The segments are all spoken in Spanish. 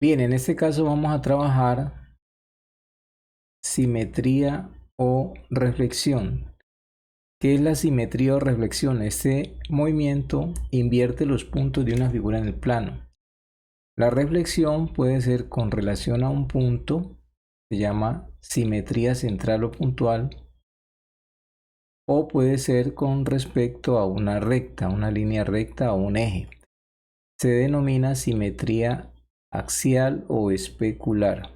Bien, en este caso vamos a trabajar simetría o reflexión. ¿Qué es la simetría o reflexión? Este movimiento invierte los puntos de una figura en el plano. La reflexión puede ser con relación a un punto, se llama simetría central o puntual, o puede ser con respecto a una recta, una línea recta o un eje. Se denomina simetría axial o especular.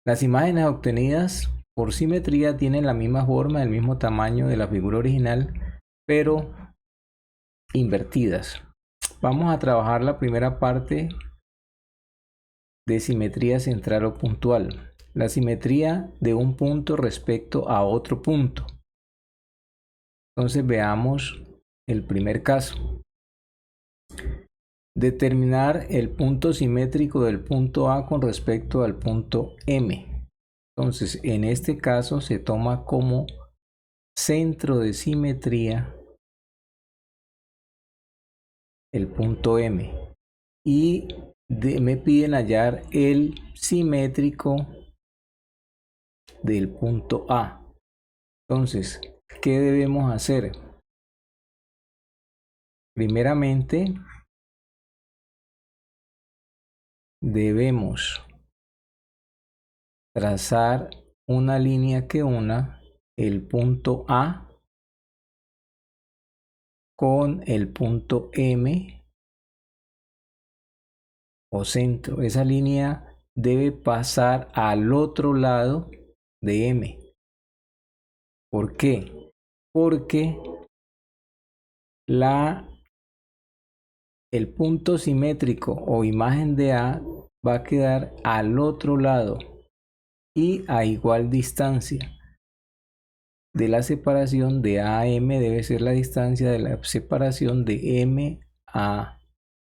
Las imágenes obtenidas por simetría tienen la misma forma, el mismo tamaño de la figura original, pero invertidas. Vamos a trabajar la primera parte de simetría central o puntual. La simetría de un punto respecto a otro punto. Entonces veamos el primer caso. Determinar el punto simétrico del punto A con respecto al punto M. Entonces, en este caso se toma como centro de simetría el punto M y me piden hallar el simétrico del punto A. Entonces, ¿qué debemos hacer? Primeramente, debemos trazar una línea que una el punto A con el punto M o centro. Esa línea debe pasar al otro lado de M. ¿Por qué? Porque el punto simétrico o imagen de A va a quedar al otro lado y a igual distancia de la separación de A a M debe ser la distancia de la separación de M a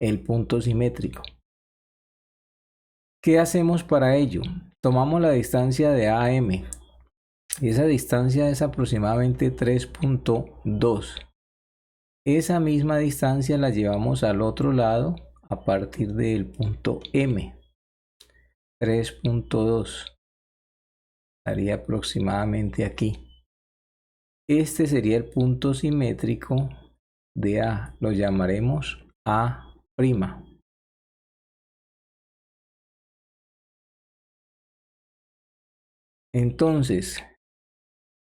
el punto simétrico. ¿Qué hacemos para ello? Tomamos la distancia de A a M. Esa distancia es aproximadamente 3.2. Esa misma distancia la llevamos al otro lado a partir del punto M. 3.2 estaría aproximadamente aquí. Este sería el punto simétrico de A. Lo llamaremos A'. Entonces,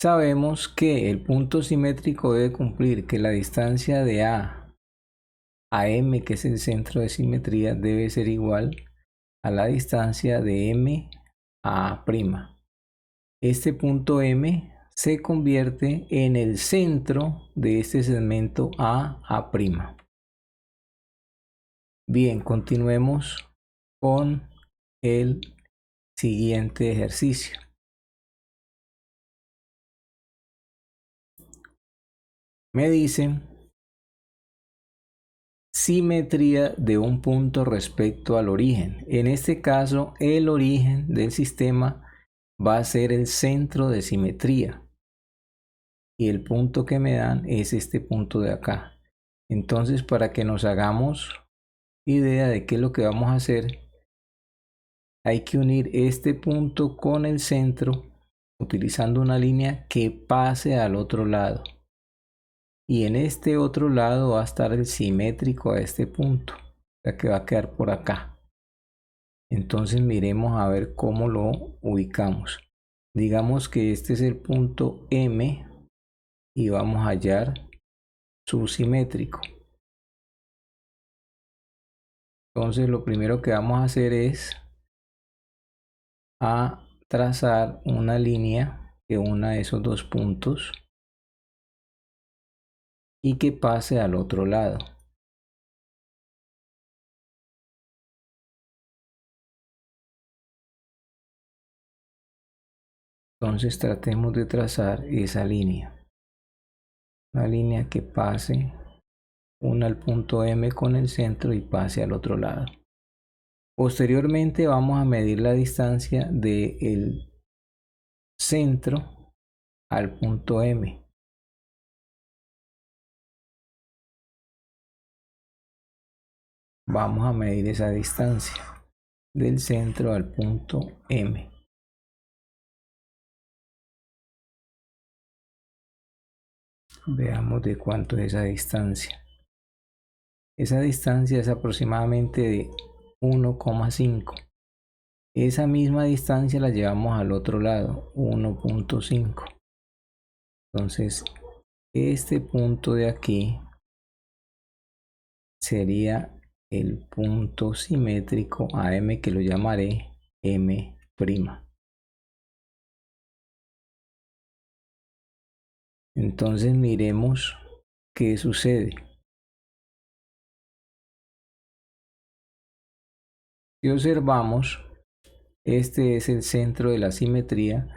sabemos que el punto simétrico debe cumplir que la distancia de A a M, que es el centro de simetría, debe ser igual a la distancia de M a A'. Este punto M se convierte en el centro de este segmento A'. Bien, continuemos con el siguiente ejercicio. Me dicen simetría de un punto respecto al origen. En este caso, el origen del sistema va a ser el centro de simetría. Y el punto que me dan es este punto de acá. Entonces, para que nos hagamos idea de qué es lo que vamos a hacer, hay que unir este punto con el centro utilizando una línea que pase al otro lado. Y en este otro lado va a estar el simétrico a este punto, o sea que va a quedar por acá. Entonces miremos a ver cómo lo ubicamos. Digamos que este es el punto M y vamos a hallar su simétrico. Entonces lo primero que vamos a hacer es a trazar una línea que una esos dos puntos y que pase al otro lado. Entonces tratemos de trazar esa línea. Una línea que pase una al punto M con el centro y pase al otro lado. Posteriormente vamos a medir la distancia del centro al punto M. Vamos a medir esa distancia. del centro al punto M. Veamos de cuánto es esa distancia. Esa distancia es aproximadamente de 1,5. Esa misma distancia la llevamos al otro lado, 1,5. Entonces, este punto de aquí sería el punto simétrico AM, que lo llamaré M'. Entonces miremos qué sucede. Si observamos, este es el centro de la simetría.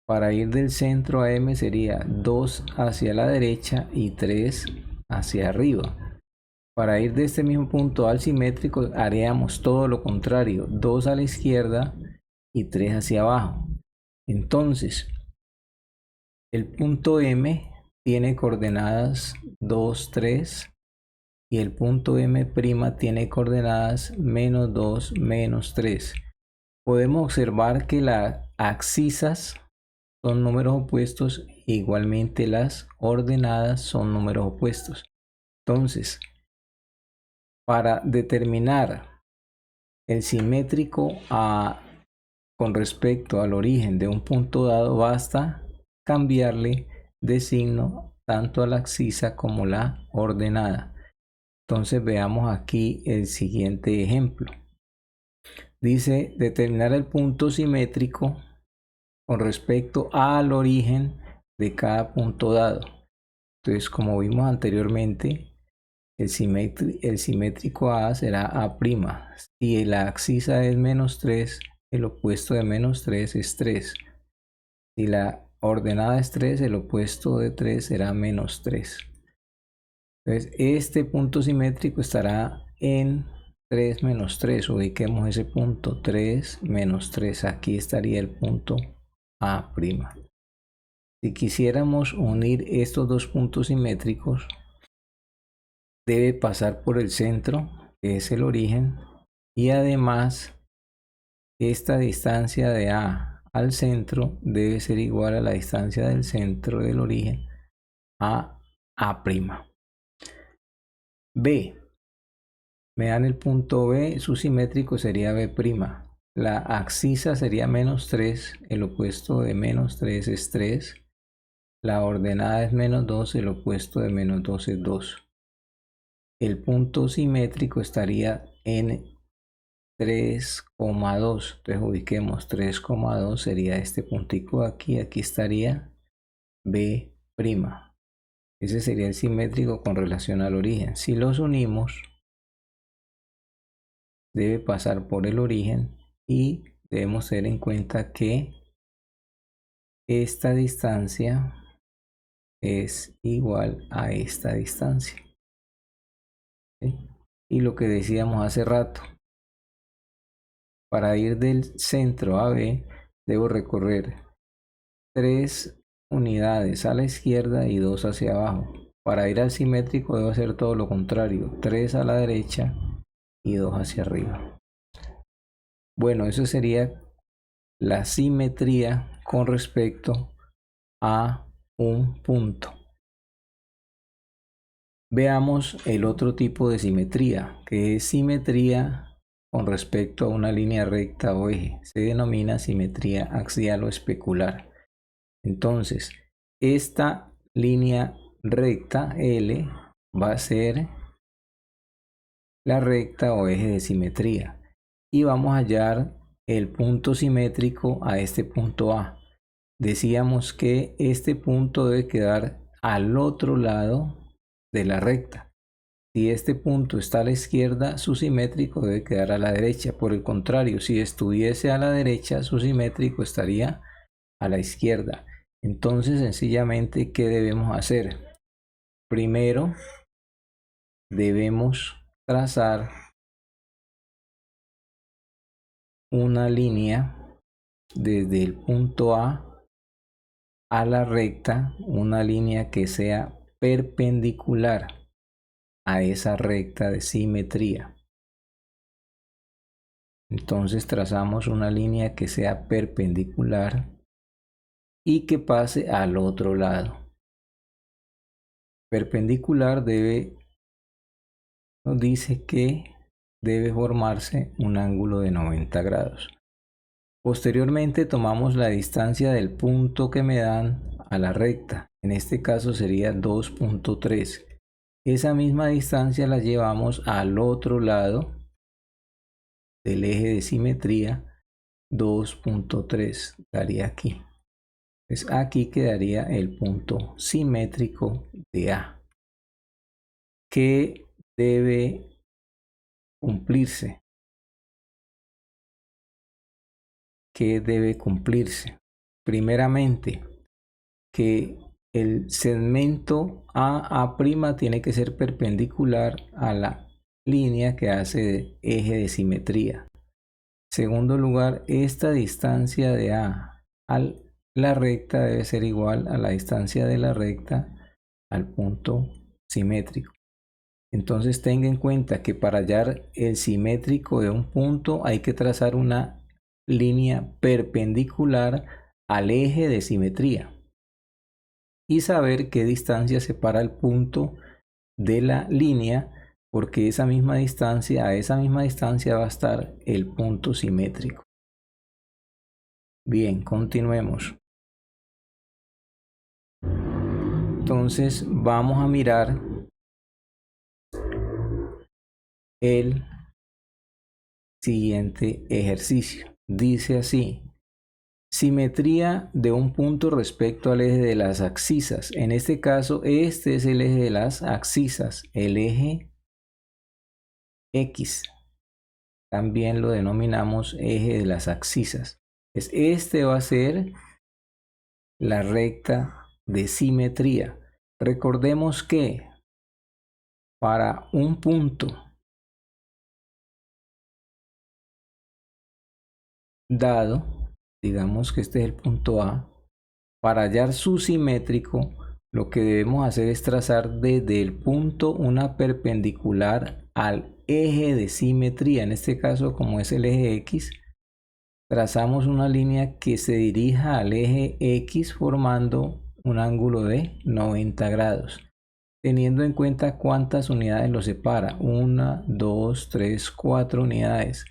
Para ir del centro a M sería 2 hacia la derecha y 3 hacia arriba. Para ir de este mismo punto al simétrico haríamos todo lo contrario, 2 a la izquierda y 3 hacia abajo. Entonces, el punto M tiene coordenadas 2, 3 y el punto M' tiene coordenadas -2, -3. Podemos observar que las abscisas son números opuestos, igualmente las ordenadas son números opuestos. Entonces, para determinar el simétrico con respecto al origen de un punto dado, basta cambiarle de signo tanto a la abscisa como la ordenada. Entonces veamos aquí el siguiente ejemplo. Dice determinar el punto simétrico con respecto al origen de cada punto dado. Entonces, como vimos anteriormente, el simétrico A será A'. Si la abscisa es -3, el opuesto de -3 es 3. Si la ordenada es 3, el opuesto de 3 será -3. Entonces, este punto simétrico estará en 3 -3. Ubiquemos ese punto, 3 -3. Aquí estaría el punto A'. Si quisiéramos unir estos dos puntos simétricos, debe pasar por el centro, que es el origen, y además esta distancia de A al centro debe ser igual a la distancia del centro del origen a A'. B. Me dan el punto B, su simétrico sería B'. La abscisa sería -3, el opuesto de -3 es 3. La ordenada es -2, el opuesto de -2 es 2. El punto simétrico estaría en 3,2. Entonces ubiquemos 3,2 sería este puntico de aquí. Aquí estaría B'. Ese sería el simétrico con relación al origen. Si los unimos, debe pasar por el origen y debemos tener en cuenta que esta distancia es igual a esta distancia. ¿Sí? Y lo que decíamos hace rato, para ir del centro a B, debo recorrer 3 unidades a la izquierda y 2 hacia abajo. Para ir al simétrico debo hacer todo lo contrario, 3 a la derecha y 2 hacia arriba. Bueno, eso sería la simetría con respecto a un punto. Veamos el otro tipo de simetría, que es simetría con respecto a una línea recta o eje. Se denomina simetría axial o especular. Entonces, esta línea recta L va a ser la recta o eje de simetría. Y vamos a hallar el punto simétrico a este punto A. Decíamos que este punto debe quedar al otro lado de la recta. Si este punto está a la izquierda, su simétrico debe quedar a la derecha. Por el contrario, si estuviese a la derecha, su simétrico estaría a la izquierda. Entonces, sencillamente, ¿qué debemos hacer? Primero, debemos trazar una línea desde el punto A a la recta, una línea que sea perpendicular a esa recta de simetría. Entonces trazamos una línea que sea perpendicular y que pase al otro lado. Perpendicular nos dice que debe formarse un ángulo de 90 grados. Posteriormente tomamos la distancia del punto que me dan a la recta. En este caso sería 2.3. Esa misma distancia la llevamos al otro lado del eje de simetría. 2.3 daría aquí. Pues aquí quedaría el punto simétrico de A, que debe cumplirse. ¿Qué debe cumplirse? Primeramente, que el segmento AA' tiene que ser perpendicular a la línea que hace de eje de simetría. Segundo lugar, esta distancia de A a la recta debe ser igual a la distancia de la recta al punto simétrico. Entonces tenga en cuenta que para hallar el simétrico de un punto hay que trazar una línea perpendicular al eje de simetría y saber qué distancia separa el punto de la línea, porque a esa misma distancia va a estar el punto simétrico. Bien, continuemos. Entonces vamos a mirar el siguiente ejercicio. Dice así: simetría de un punto respecto al eje de las abscisas. En este caso, este es el eje de las abscisas, el eje X. También lo denominamos eje de las abscisas. Este va a ser la recta de simetría. Recordemos que para un punto dado, digamos que este es el punto A, para hallar su simétrico, lo que debemos hacer es trazar desde el punto una perpendicular al eje de simetría. En este caso, como es el eje X, trazamos una línea que se dirija al eje X formando un ángulo de 90 grados. Teniendo en cuenta cuántas unidades lo separa: 1, 2, 3, 4 unidades.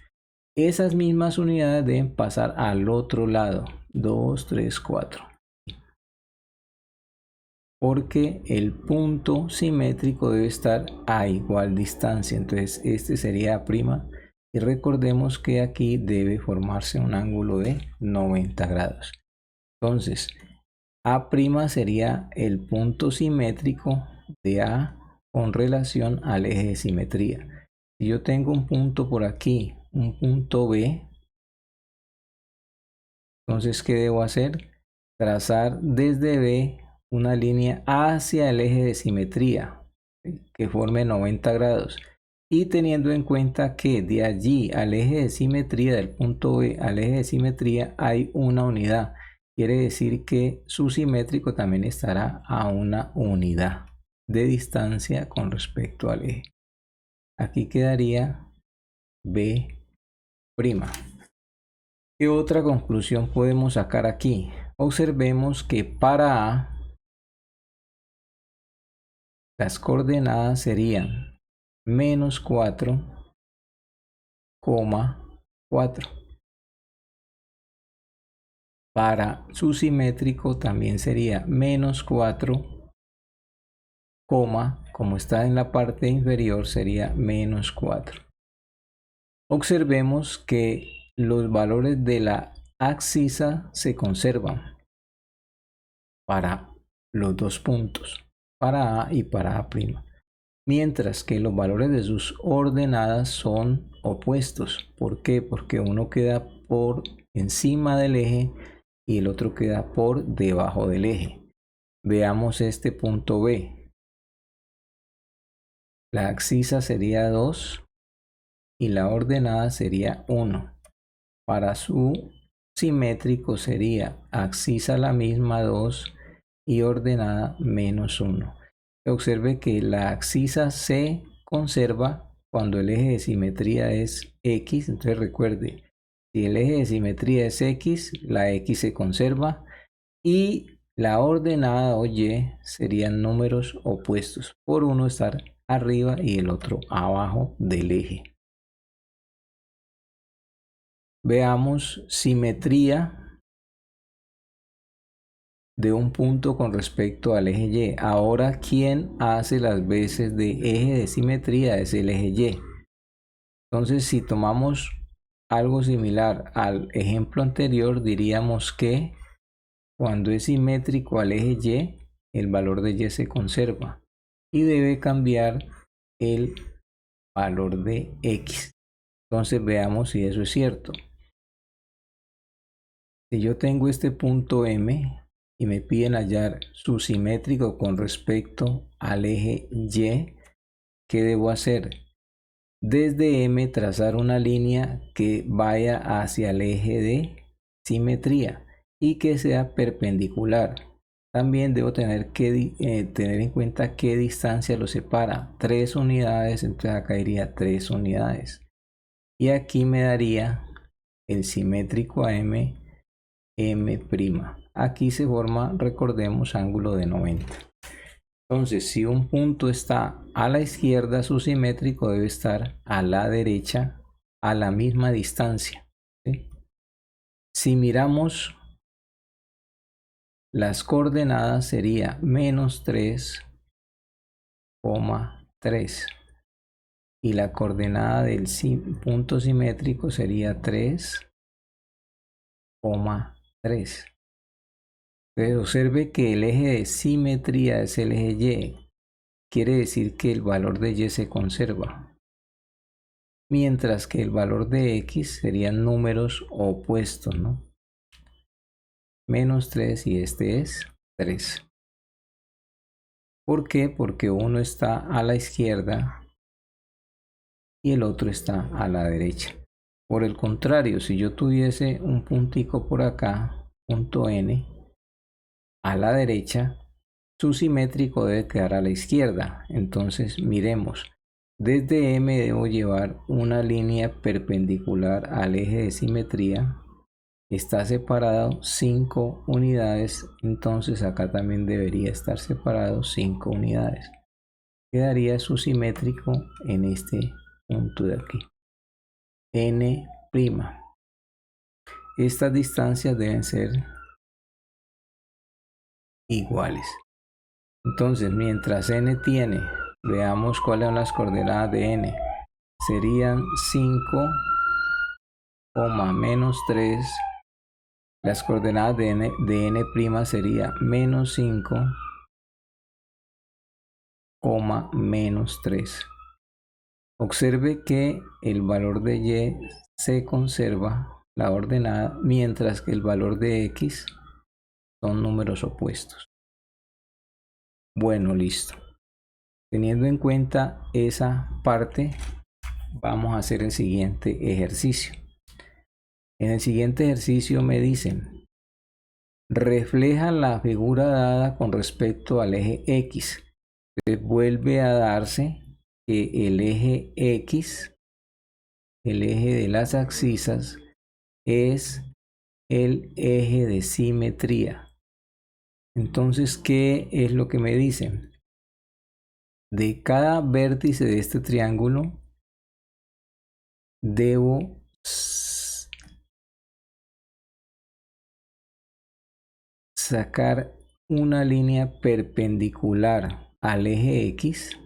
Esas mismas unidades deben pasar al otro lado: 2, 3, 4. Porque el punto simétrico debe estar a igual distancia. Entonces este sería A'. Y recordemos que aquí debe formarse un ángulo de 90 grados. Entonces A' sería el punto simétrico de A con relación al eje de simetría. Si yo tengo un punto por aquí, un punto B, entonces ¿qué debo hacer? Trazar desde B una línea hacia el eje de simetría que forme 90 grados. Y teniendo en cuenta que de allí al eje de simetría, del punto B al eje de simetría, hay una unidad. Quiere decir que su simétrico también estará a una unidad de distancia con respecto al eje. Aquí quedaría B'. ¿Qué otra conclusión podemos sacar aquí? Observemos que para A las coordenadas serían -4,4. Para su simétrico también sería -4, como está en la parte inferior, sería -4. Observemos que los valores de la abscisa se conservan para los dos puntos, para A y para A', mientras que los valores de sus ordenadas son opuestos. ¿Por qué? Porque uno queda por encima del eje y el otro queda por debajo del eje. Veamos este punto B. La abscisa sería 2 y la ordenada sería 1. Para su simétrico sería abscisa la misma 2 y ordenada -1. Observe que la abscisa se conserva cuando el eje de simetría es X. Entonces recuerde, si el eje de simetría es X, la X se conserva y la ordenada o Y serían números opuestos, por uno estar arriba y el otro abajo del eje. Veamos simetría de un punto con respecto al eje Y. Ahora, ¿quién hace las veces de eje de simetría? Es el eje Y. Entonces, si tomamos algo similar al ejemplo anterior, diríamos que cuando es simétrico al eje Y, el valor de Y se conserva y debe cambiar el valor de X. Entonces, veamos si eso es cierto. Si yo tengo este punto M y me piden hallar su simétrico con respecto al eje Y, ¿qué debo hacer? Desde M trazar una línea que vaya hacia el eje de simetría y que sea perpendicular. También debo tener que tener en cuenta qué distancia lo separa. 3 unidades, entonces acá iría 3 unidades. Y aquí me daría el simétrico a M, M'. Aquí se forma, recordemos, ángulo de 90. Entonces, si un punto está a la izquierda, su simétrico debe estar a la derecha a la misma distancia, ¿sí? Si miramos las coordenadas, sería menos 3,3 y la coordenada del punto simétrico sería 3,3. Pero observe que el eje de simetría es el eje Y. Quiere decir que el valor de Y se conserva. Mientras que el valor de X serían números opuestos, ¿no? Menos 3 y este es 3. ¿Por qué? Porque uno está a la izquierda y el otro está a la derecha. Por el contrario, si yo tuviese un puntico por acá, punto N, a la derecha, su simétrico debe quedar a la izquierda. Entonces miremos, desde M debo llevar una línea perpendicular al eje de simetría. Está separado 5 unidades, entonces acá también debería estar separado 5 unidades. Quedaría su simétrico en este punto de aquí. N'. Estas distancias deben ser iguales. Entonces, mientras n tiene, veamos cuáles son las coordenadas de n. Serían 5, menos 3. Las coordenadas de n' sería menos 5, menos 3. Observe que el valor de y se conserva, la ordenada, mientras que el valor de x son números opuestos. Bueno, listo. Teniendo en cuenta esa parte, vamos a hacer el siguiente ejercicio. En el siguiente ejercicio me dicen, refleja la figura dada con respecto al eje X. Entonces vuelve a darse que el eje X, el eje de las abscisas, es el eje de simetría. Entonces, ¿qué es lo que me dicen? De cada vértice de este triángulo debo sacar una línea perpendicular al eje X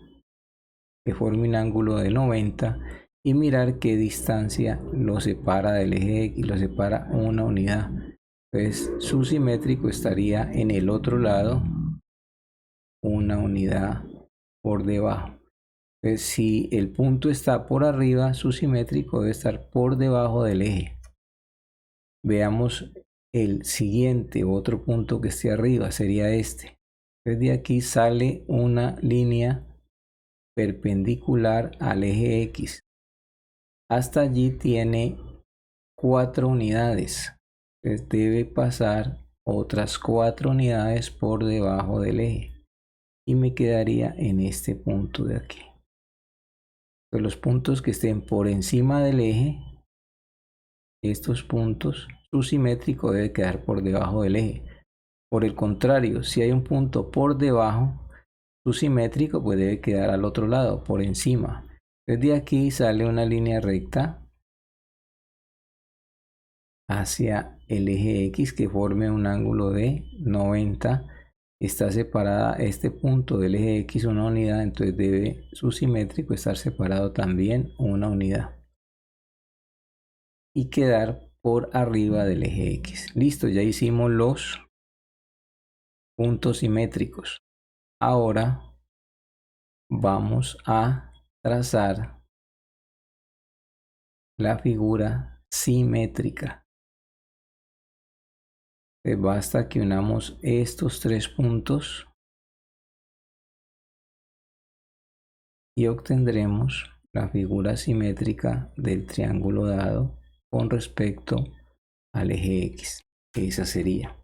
que forme un ángulo de 90 y mirar qué distancia lo separa del eje X, lo separa una unidad. Entonces su simétrico estaría en el otro lado, una unidad por debajo. Entonces, si el punto está por arriba, su simétrico debe estar por debajo del eje. Veamos el siguiente, otro punto que esté arriba, sería este. Desde aquí sale una línea perpendicular al eje X. Hasta allí tiene 4 unidades. Entonces debe pasar otras 4 unidades por debajo del eje. Y me quedaría en este punto de aquí. Entonces, los puntos que estén por encima del eje, estos puntos, su simétrico debe quedar por debajo del eje. Por el contrario, si hay un punto por debajo, su simétrico pues debe quedar al otro lado, por encima. Desde aquí sale una línea recta hacia el eje X que forme un ángulo de 90. Está separada este punto del eje X una unidad, entonces debe su simétrico estar separado también una unidad y quedar por arriba del eje X. Listo, ya hicimos los puntos simétricos. Ahora vamos a trazar la figura simétrica. Basta que unamos estos tres puntos y obtendremos la figura simétrica del triángulo dado con respecto al eje X. Esa sería.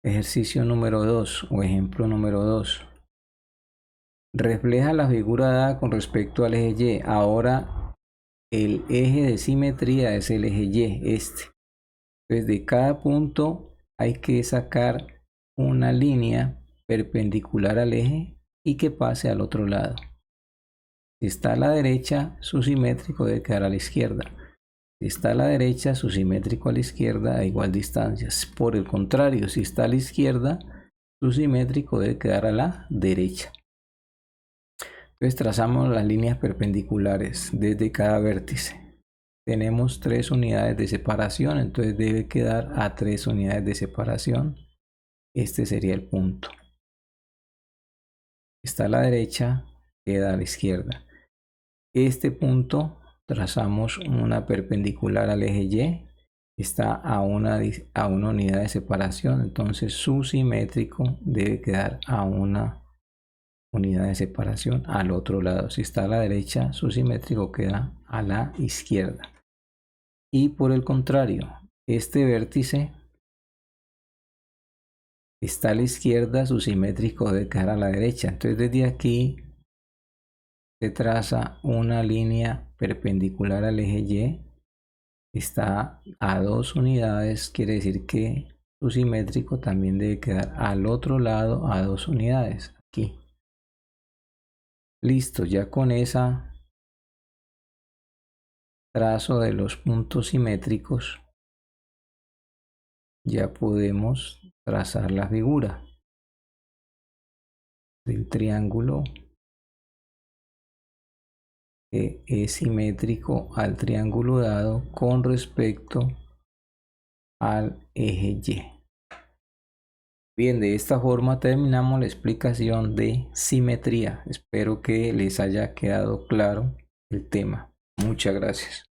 Ejercicio número 2 o ejemplo número 2. Refleja la figura dada con respecto al eje Y. Ahora el eje de simetría es el eje Y, este. Entonces de cada punto hay que sacar una línea perpendicular al eje y que pase al otro lado. Si está a la derecha, su simétrico debe quedar a la izquierda. Si está a la derecha, su simétrico a la izquierda a igual distancia. Por el contrario, si está a la izquierda, su simétrico debe quedar a la derecha. Entonces trazamos las líneas perpendiculares desde cada vértice. Tenemos 3 unidades de separación, entonces debe quedar a 3 unidades de separación. Este sería el punto. Está a la derecha, queda a la izquierda. Este punto trazamos una perpendicular al eje Y, está a una unidad de separación, entonces su simétrico debe quedar a una unidad de separación al otro lado. Si está a la derecha, su simétrico queda a la izquierda. Y por el contrario, este vértice está a la izquierda, su simétrico debe quedar a la derecha. Entonces desde aquí se traza una línea perpendicular al eje Y, está a 2 unidades, quiere decir que su simétrico también debe quedar al otro lado a 2 unidades, aquí. Listo, ya con esa trazo de los puntos simétricos, ya podemos trazar la figura del triángulo que es simétrico al triángulo dado con respecto al eje Y. Bien, de esta forma terminamos la explicación de simetría. Espero que les haya quedado claro el tema. Muchas gracias.